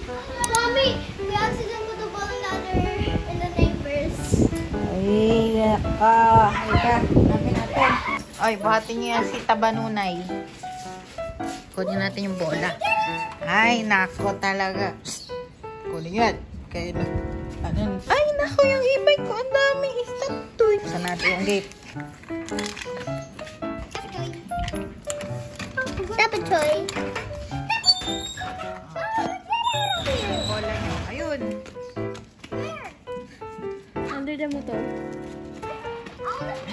Mommy, we accidentally put the bowling ladder in the neighbors. Ay, halika. Namin natin. Ay, buhatin niyo yan si Tabanunay. Kunin natin yung bola. Ay, nako talaga. Psst. Kunin yan. Kaya na. Ano? Ay, nako yung e-bike ko. Ang dami. Stop to. Saan natin yung gate? Stop it, toy. Bola niyo. Ayun. Under the motor.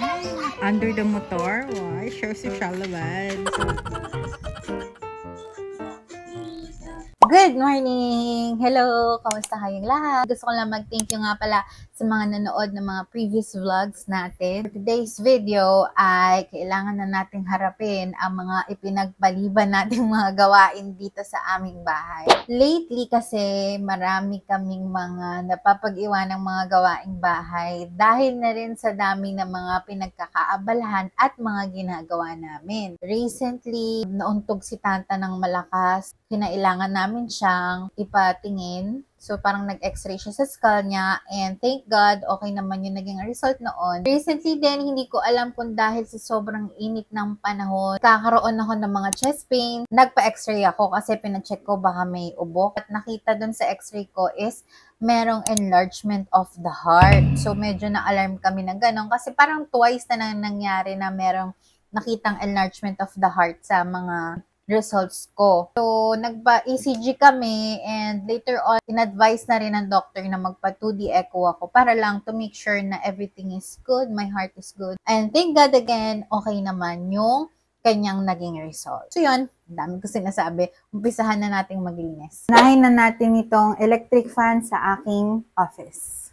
Ay, under the motor. Why? Sure si Shalaban. Good morning! Hello! Kamusta kayong lahat? Gusto ko lang mag-thank you nga pala sa mga nanood ng mga previous vlogs natin. For today's video ay kailangan na nating harapin ang mga ipinagpaliban nating mga gawain dito sa aming bahay. Lately kasi marami kaming mga napapag-iwanang mga gawaing bahay dahil na rin sa dami ng mga pinagkakaabalahan at mga ginagawa namin. Recently, nauntog si Tanta ng malakas. Kinailangan namin siyang ipatingin. So, parang nag-x-ray siya sa skull niya. And thank God, okay naman yung naging result noon. Recently din, hindi ko alam kung dahil sa sobrang init ng panahon, kakaroon ako ng mga chest pain. Nagpa-x-ray ako kasi pinacheck ko baka may ubo. At nakita dun sa x-ray ko is merong enlargement of the heart. So, medyo na-alarm kami na gano'n. Kasi parang twice na nangyari na merong nakitang enlargement of the heart sa mga results ko. So, nagpa-ECG kami and later on, in-advise na rin ng doctor na magpa-2D echo ako para lang to make sure na everything is good, my heart is good. And thank God again, okay naman yung kanyang naging result. So yun, dami ko sinasabi. Umpisahan na nating maglinis. Unahin na natin itong electric fan sa aking office.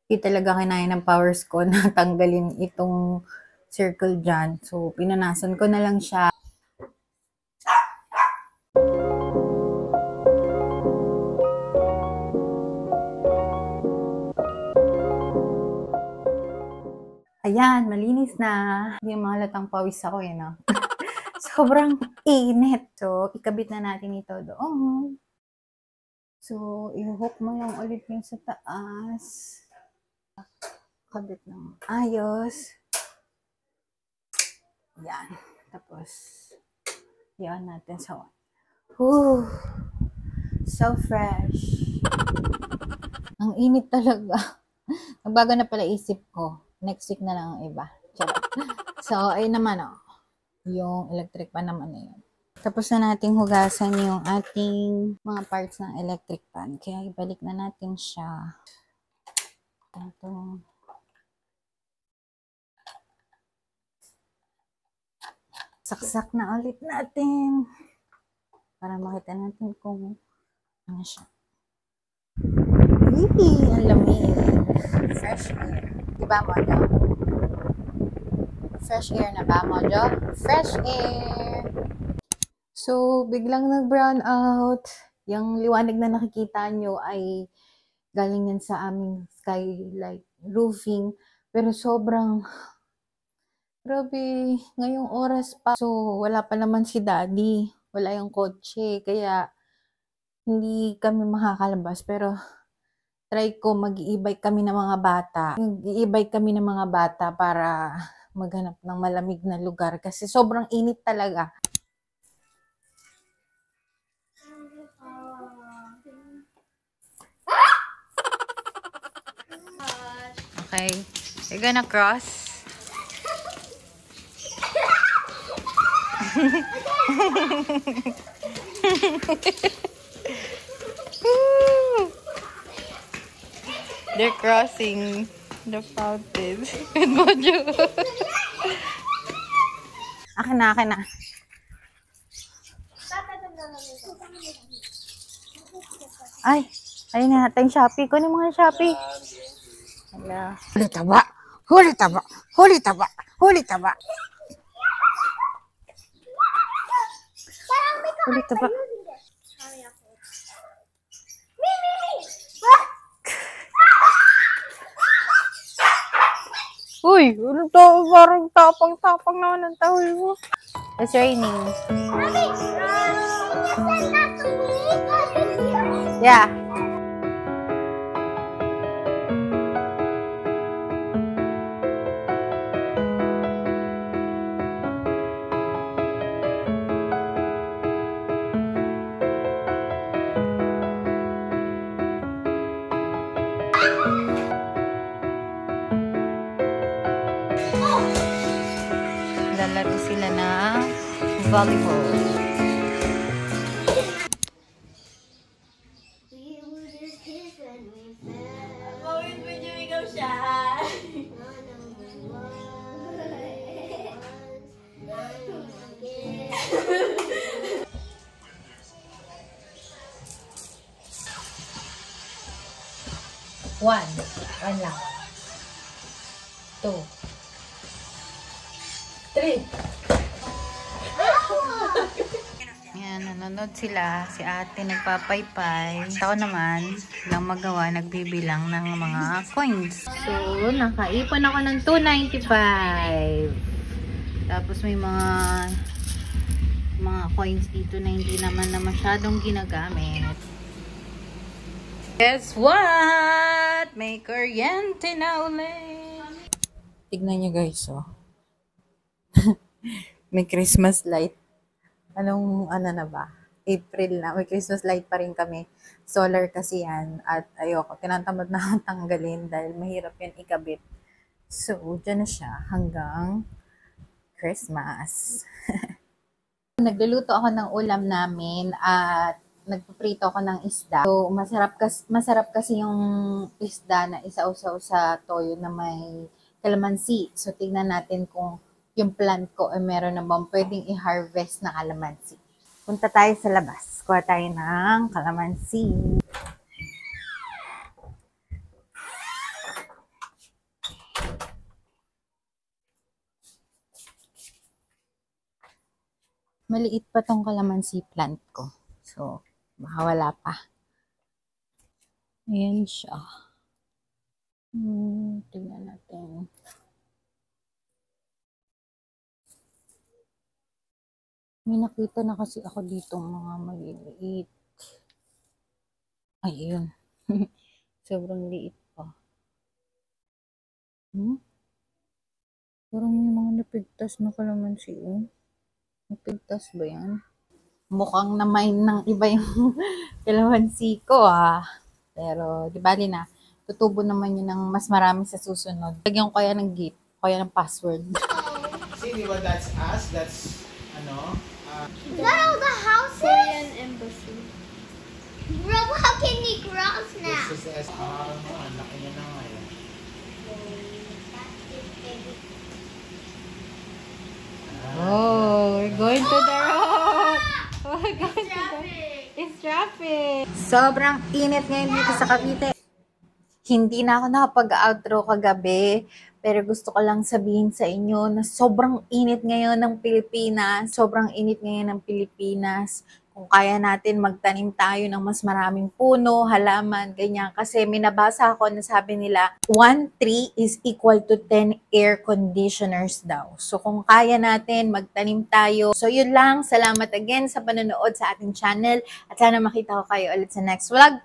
Hindi talaga kinaya ng powers ko na tanggalin itong circle dyan. So, pinunasan ko na lang siya. Ayan, malinis na. Hindi mahalatang pawis ako eh, no? Sobrang init. So, ikabit na natin ito doon. So, i-hook mo yung ulit yung sa taas. Kabit ng ayos. Yan. Tapos, yan natin sa whew, so fresh. Ang init talaga. Nagbago na pala isip ko. Next week na lang ang iba. Charot. So, ayun naman yung electric pan naman na yun. Tapos na nating hugasan yung ating mga parts ng electric pan. Kaya ibalik na natin siya. Ito. Saksak na ulit natin. Para makita natin kung ano siya. Ang lamig. Fresh air. Diba, Mojo? Fresh air na ba, Mojo? Fresh air! So, biglang nag-brown out. Yung liwanag na nakikita nyo ay galing yan sa aming skylight roofing. Pero sobrang grabe, ngayong oras pa. So, wala pa naman si Daddy. Wala yung kotse. Kaya, hindi kami makakalabas. Pero, try ko mag-i-bike kami ng mga bata. Mag-i-bike kami ng mga bata para maghanap ng malamig na lugar. Kasi sobrang init talaga. Okay. You're gonna cross. They're crossing the fountain. With Mojo. Akin na, akin na. Ay, ayun na natin Shopee. Kunin mo nga Shopee. Hala. Huli taba! Huli taba! Huli taba! Huli taba! Huli taba! Uy, ano to? Parang tapang-tapang naman ang tawal mo. It's raining. Mommy, send that to me. Yeah. Lalaro sila ng volleyball. We were just kids when we fell. Bakit ba niyo ikaw siya? None of it was. None of it. One lang. 2, 3. Yan, nanonood sila. Si ate nagpapaypay. Ako naman, lang magawa, nagbibilang ng mga coins. So, nakaipon ako ng 295. Tapos may mga coins dito na hindi naman na masyadong ginagamit. Guess what? May kuryente na ulit. Tignan nyo guys, oh. May Christmas light. Ano na ba? April na. May Christmas light pa rin kami. Solar kasi yan. At ayoko, tinatamad na akong tanggalin dahil mahirap yan ikabit. So, dyan na siya hanggang Christmas. Nagluluto ako ng ulam namin at nagpiprito ako ng isda. So, masarap kasi yung isda na isausaw sa toyo na may calamansi. So, tignan natin kung yung plant ko ay meron na bang pwedeng i-harvest na calamansi. Punta tayo sa labas. Kuha tayo ng calamansi. Maliit pa tong calamansi plant ko. So, baka wala pa. Ayan siya. Tingnan natin. May nakita na kasi ako dito mga maliliit. Ayun. Sobrang liit pa. Parang may mga napigtas na calamansi. Napigtas ba yan? Mukhang namain ng iba yung calamansi ko Pero, di bali na. Tutubo naman yun ng mas marami sa susunod. Lagyan ko kaya ng gate. Kaya ng password. See, di ba that's us? That's, Is that all the houses? Korean embassy. Bro, how can we cross now? this is the ang laki niya na ngayon. Oh, we're going to the road. We're going to the... It's traffic. Sobrang init ngayon dito sa Cavite. Hindi na ako nakapag-outro kagabi, pero gusto ko lang sabihin sa inyo na sobrang init ngayon ng Pilipinas. Sobrang init ngayon ng Pilipinas. Kung kaya natin magtanim tayo ng mas maraming puno, halaman, ganyan. Kasi may nabasa ako na sabi nila, 1 tree is equal to 10 air conditioners daw. So kung kaya natin, magtanim tayo. So yun lang. Salamat again sa panonood sa ating channel. At sana makita ko kayo ulit sa next vlog.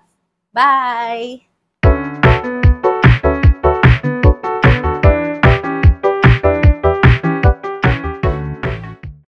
Bye!